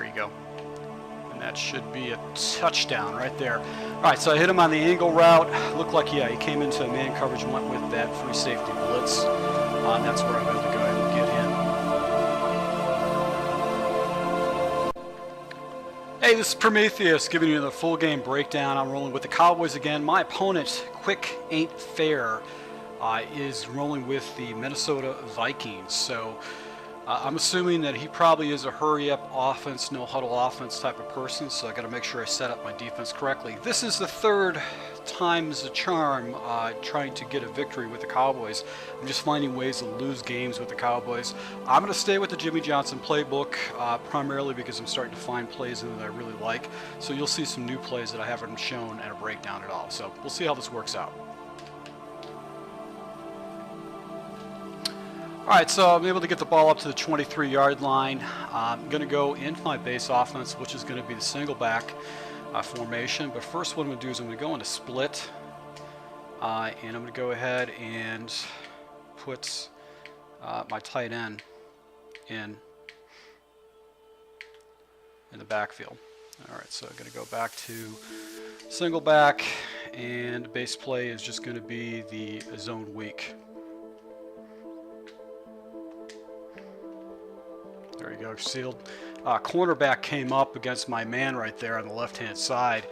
you go. And that should be a touchdown right there. All right, so I hit him on the angle route. Looked like, yeah, he came into man coverage and went with that free safety blitz. That's where I'm able to go ahead and get him. Hey, this is Prometheus giving you the full game breakdown. I'm rolling with the Cowboys again. My opponent, Quick Ain't Fair, is rolling with the Minnesota Vikings. So I'm assuming that he probably is a hurry-up offense, no-huddle offense type of person, so I got to make sure I set up my defense correctly. This is the third time's a charm trying to get a victory with the Cowboys. I'm just finding ways to lose games with the Cowboys. I'm going to stay with the Jimmy Johnson playbook, primarily because I'm starting to find plays in that I really like. So you'll see some new plays that I haven't shown in a breakdown at all. So we'll see how this works out. Alright, so I'm able to get the ball up to the 23-yard line. I'm going to go into my base offense, which is going to be the single back formation. But first what I'm going to do is I'm going to go into split. And I'm going to go ahead and put my tight end in the backfield. Alright, so I'm going to go back to single back, and base play is just going to be the zone weak. There you go, sealed. Cornerback came up against my man right there on the left-hand side,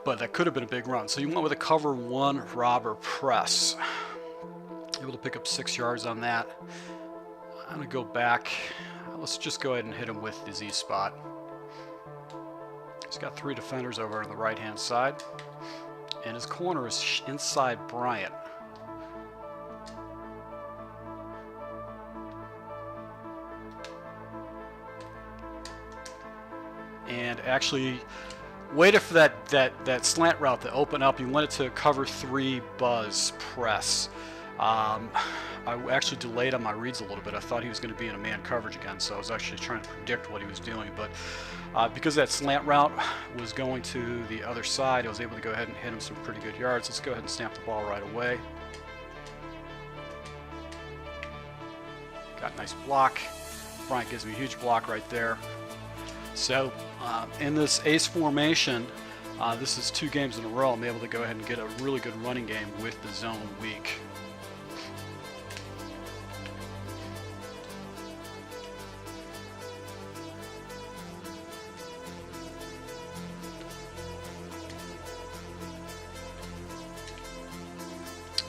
but that could have been a big run. So you went with a cover one robber press. Able to pick up 6 yards on that. I'm going to go back. Let's just go ahead and hit him with the Z spot. He's got 3 defenders over on the right-hand side, and his corner is inside Bryant. And actually waited for that slant route to open up. He wanted to cover 3 buzz press. I actually delayed on my reads a little bit. I thought he was going to be in a man coverage again, so I was actually trying to predict what he was doing. But because that slant route was going to the other side, I was able to go ahead and hit him some pretty good yards. Let's go ahead and snap the ball right away. Got a nice block. Bryant gives me a huge block right there. So in this ace formation, this is 2 games in a row. I'm able to go ahead and get a really good running game with the zone weak.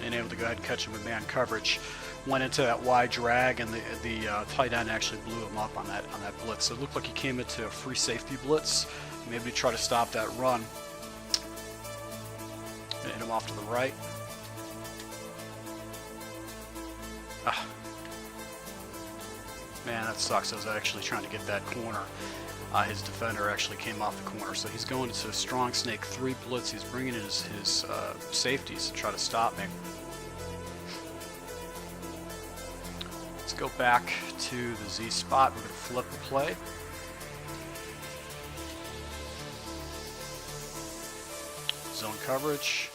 And able to go ahead and catch him in man coverage. Went into that wide drag, and the tight end actually blew him up on that blitz. So it looked like he came into a free safety blitz, maybe to try to stop that run. And hit him off to the right. Man, that sucks. I was actually trying to get that corner. His defender actually came off the corner, so he's going into a strong snake 3 blitz. He's bringing in his safeties to try to stop me. Let's go back to the Z spot. We're going to flip the play. Zone coverage.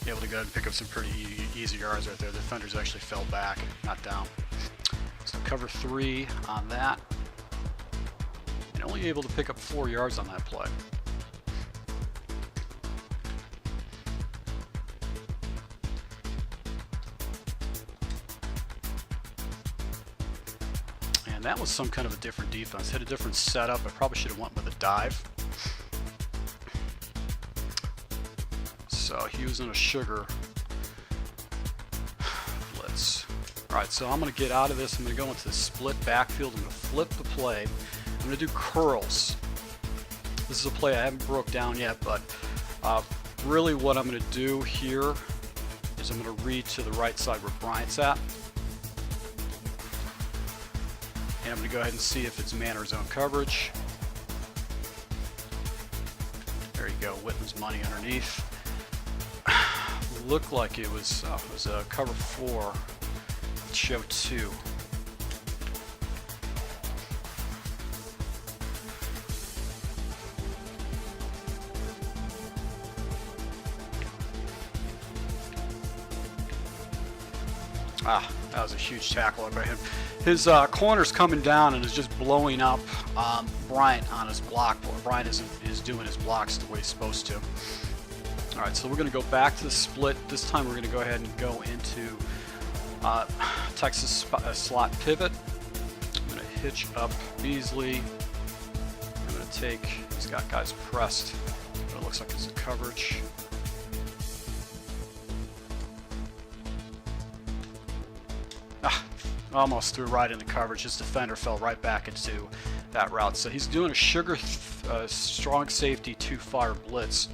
Be able to go ahead and pick up some pretty easy yards right there. The defenders actually fell back, not down. So cover 3 on that. And only able to pick up 4 yards on that play. And that was some kind of a different defense. Hit a different setup. I probably should have went with a dive. So he was in a sugar blitz. Alright, so I'm going to get out of this. I'm going to go into the split backfield. I'm going to flip the play. I'm going to do curls. This is a play I haven't broke down yet, but really what I'm going to do here is I'm going to read to the right side where Bryant's at. And I'm going to go ahead and see if it's man or zone coverage. There you go, Whitman's money underneath. Looked like it was a cover 4, show 2. That was a huge tackle by him. His corner's coming down and is just blowing up Bryant on his block. Bryant is doing his blocks the way he's supposed to. All right, so we're going to go back to the split. This time we're going to go ahead and go into Texas slot pivot. I'm going to hitch up Beasley. I'm going to take, he's got guys pressed, but it looks like it's a coverage. Almost threw right in the coverage. His defender fell right back into that route. So he's doing a sugar strong safety two-fire blitz.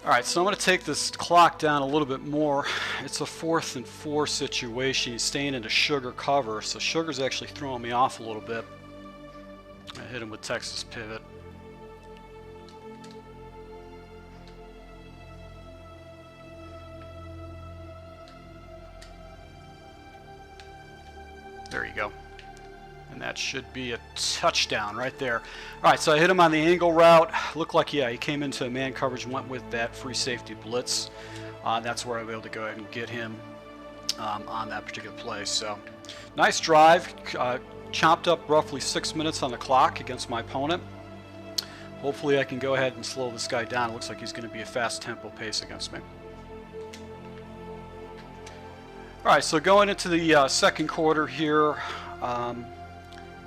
All right, so I'm going to take this clock down a little bit more. It's a 4th and 4 situation. He's staying into sugar cover, so sugar's actually throwing me off a little bit. I hit him with Texas pivot. There you go. And that should be a touchdown right there. All right, so I hit him on the angle route. Looked like, yeah, he came into man coverage and went with that free safety blitz. That's where I was able to go ahead and get him on that particular play. So nice drive. Chopped up roughly 6 minutes on the clock against my opponent. Hopefully I can go ahead and slow this guy down. It looks like he's going to be a fast tempo pace against me. Alright, so going into the second quarter here, I'm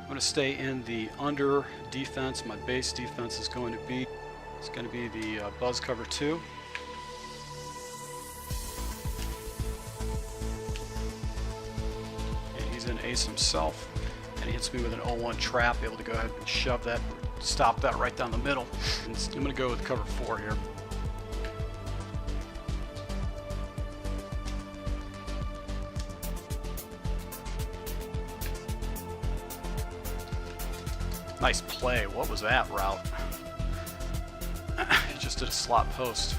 going to stay in the under defense. My base defense is going to be the buzz cover 2. And he's in ace himself. And he hits me with an 0-1 trap, able to go ahead and shove that, stop that right down the middle. And I'm going to go with cover 4 here. Nice play. What was that route? He just did a slot post.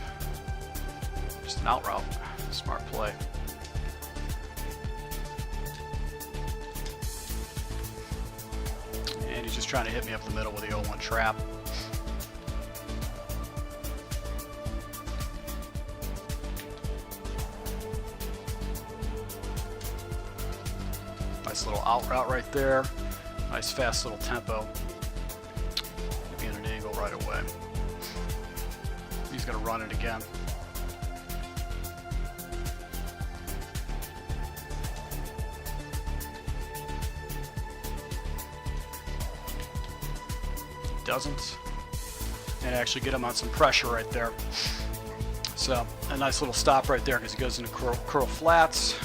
Just an out route. Smart play. And he's just trying to hit me up the middle with the 0-1 trap. Nice little out route right there. Nice fast little tempo. Be in an angle right away. He's going to run it again. Doesn't, and actually get him on some pressure right there. So a nice little stop right there because he goes into curl flats.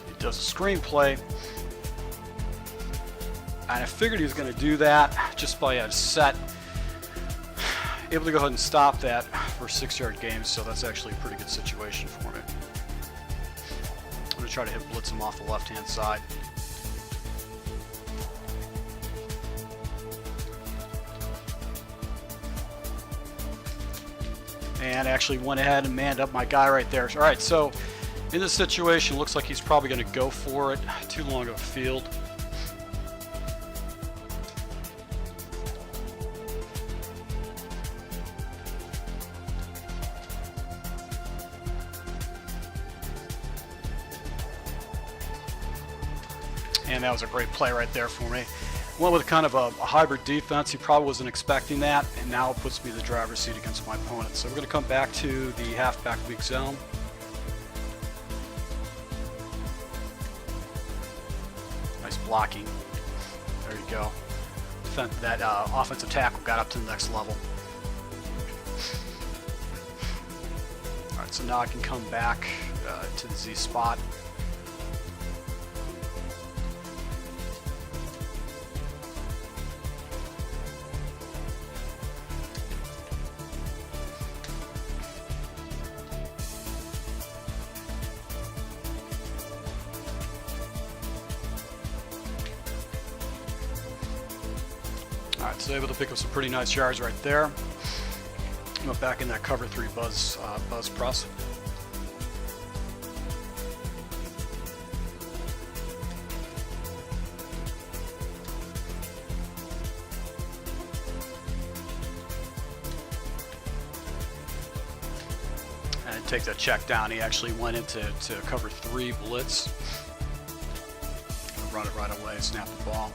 He does a screen play, and I figured he was going to do that just by a set. Able to go ahead and stop that for 6-yard gains, so that's actually a pretty good situation for me. I'm going to try to blitz him off the left-hand side. And actually went ahead and manned up my guy right there. All right, so in this situation, looks like he's probably going to go for it. Too long of a field. And that was a great play right there for me. Went with kind of a hybrid defense. He probably wasn't expecting that, and now it puts me in the driver's seat against my opponent. So we're going to come back to the halfback weak zone. Nice blocking. There you go. That offensive tackle got up to the next level. All right, so now I can come back to the Z spot. Alright, so able to pick up some pretty nice yards right there. Went back in that cover 3 buzz press. And take that check down. He actually went into cover 3 blitz. Run it right away, snap the ball.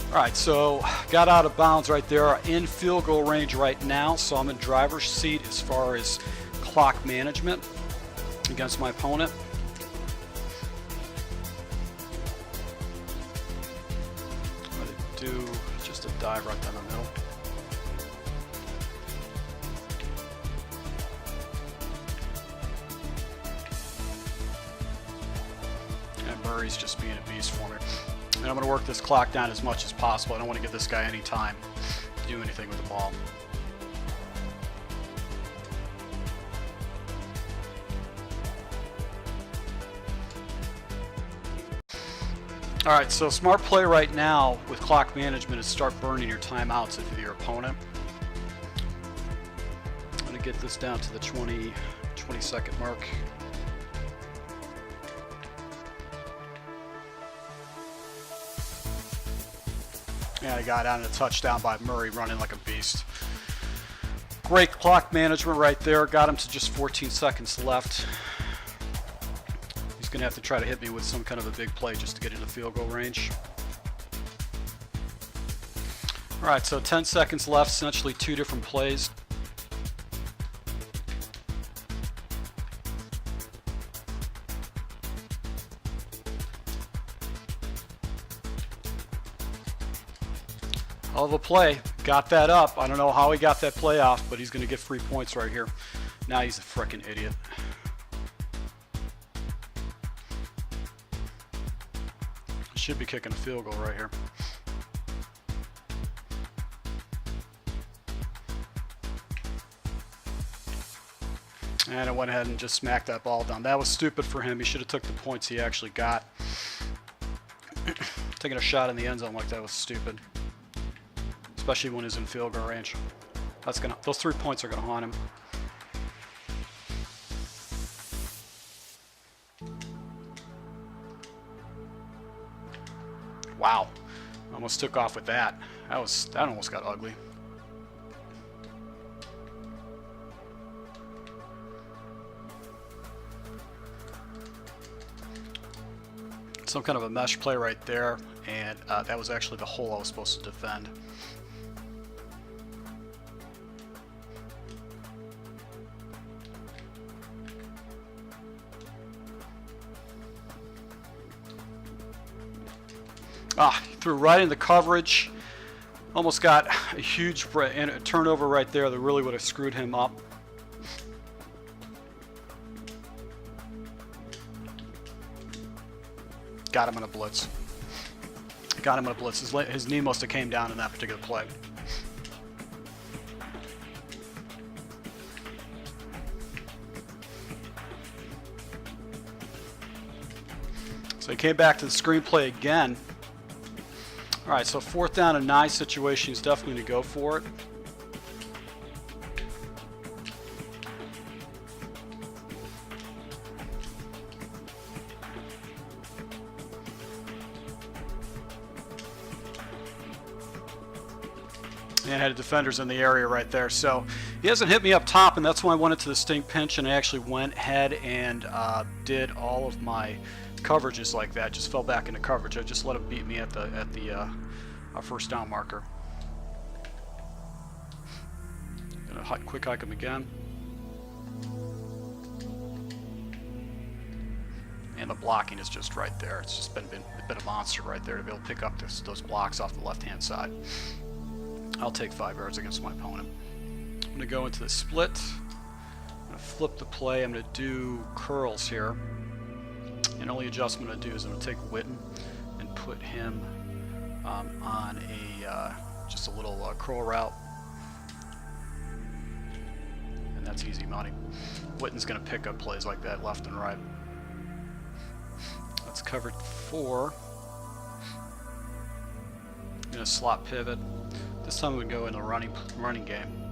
Alright, so got out of bounds right there, in field goal range right now, so I'm in driver's seat as far as clock management against my opponent. I'm going to do just a dive right down the middle. And Murray's just being a beast for me. And I'm going to work this clock down as much as possible. I don't want to give this guy any time to do anything with the ball. Alright, so smart play right now with clock management is start burning your timeouts if you're your opponent. I'm going to get this down to the 20-second mark. Yeah, I got out in a touchdown by Murray, running like a beast. Great clock management right there. Got him to just 14 seconds left. He's going to have to try to hit me with some kind of a big play just to get into field goal range. All right, so 10 seconds left, essentially 2 different plays. Hell of a play. Got that up. I don't know how he got that play off, but he's going to get free points right here. Now he's a frickin' idiot. Should be kicking a field goal right here. And I went ahead and just smacked that ball down. That was stupid for him. He should have took the points he actually got. Taking a shot in the end zone like that was stupid. Especially when he's in field goal range. Those 3 points are gonna haunt him. Wow, almost took off with that. That almost got ugly. Some kind of a mesh play right there, and that was actually the hole I was supposed to defend. Threw right in the coverage. Almost got a huge turnover right there that really would have screwed him up. Got him in a blitz. Got him in a blitz. His knee must have came down in that particular play. So he came back to the screenplay again. All right, so 4th down and 9 situation, he's definitely going to go for it. And had defenders in the area right there. So he hasn't hit me up top, and that's why I went into the stink pinch, and I actually went ahead and did all of my coverages like that. Just fell back into coverage. I just let him beat me at the first down marker. Gonna quick hike him again. And the blocking is just right there. It's just been a monster right there to be able to pick up those blocks off the left-hand side. I'll take 5 yards against my opponent. I'm going to go into the split. I'm going to flip the play. I'm going to do curls here. And only adjustment I'm going to do is I'm going to take Witten and put him on just a little curl route. And that's easy money. Witten's going to pick up plays like that left and right. Let's covered 4. I'm going to slot pivot. This time we go in a running game.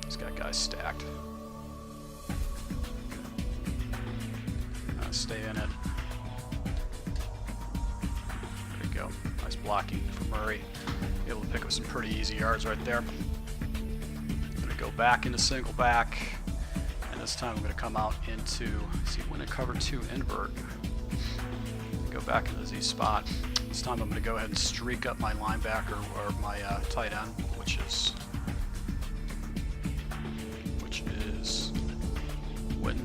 He's got guys stacked. Stay in it. There we go. Nice blocking from Murray. Able to pick up some pretty easy yards right there. Gonna go back into single back, and this time I'm gonna come out into, see, when I cover 2 invert. Go back into the Z spot. This time I'm gonna go ahead and streak up my linebacker or my tight end, which is Witten.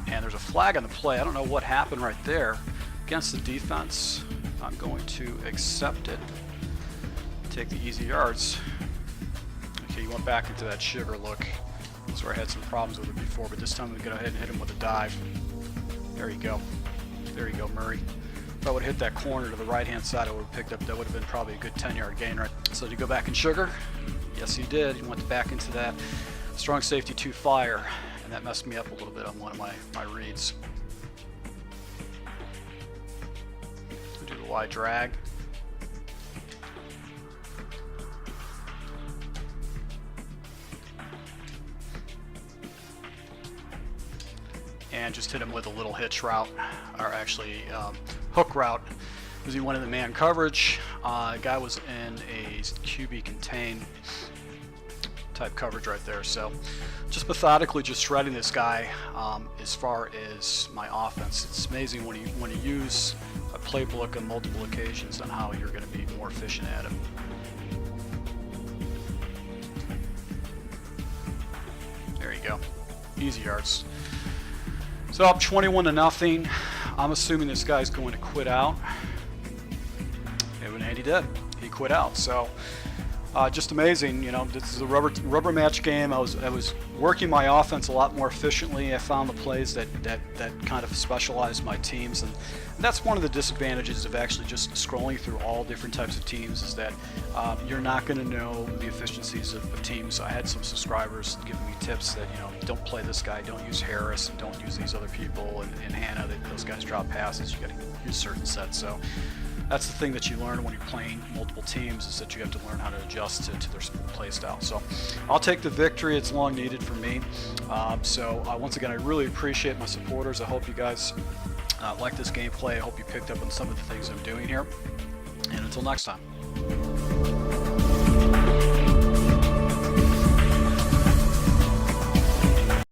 And there's a flag on the play. I don't know what happened right there against the defense. I'm going to accept it. Take the easy yards. Okay, you went back into that sugar look. That's where I had some problems with it before, but this time we go ahead and hit him with a dive. There you go. There you go, Murray. If I would have hit that corner to the right-hand side, I would have picked up. That would have been probably a good 10-yard gain, right? So did you go back in sugar? Yes, he did. He went back into that strong safety 2 fire, and that messed me up a little bit on one of my reads. Do the wide drag. And just hit him with a little hitch route, or actually hook route, because he went in the man coverage. Guy was in a QB contain type coverage right there. So just methodically just shredding this guy as far as my offense. It's amazing when you use a playbook on multiple occasions on how you're going to be more efficient at it. There you go. Easy yards. So up 21-0. I'm assuming this guy's going to quit out. And he did. He quit out. So just amazing. You know, this is a rubber match game. I was working my offense a lot more efficiently. I found the plays that kind of specialized my teams, and that's one of the disadvantages of actually just scrolling through all different types of teams, is that you're not going to know the efficiencies of teams. I had some subscribers giving me tips that, you know, don't play this guy, don't use Harris, and don't use these other people, and Hannah, those guys drop passes. You got to use certain sets. So that's the thing that you learn when you're playing multiple teams, is that you have to learn how to adjust to their play style. So I'll take the victory. It's long needed for me. Once again, I really appreciate my supporters. I hope you guys like this gameplay. I hope you picked up on some of the things I'm doing here. And until next time.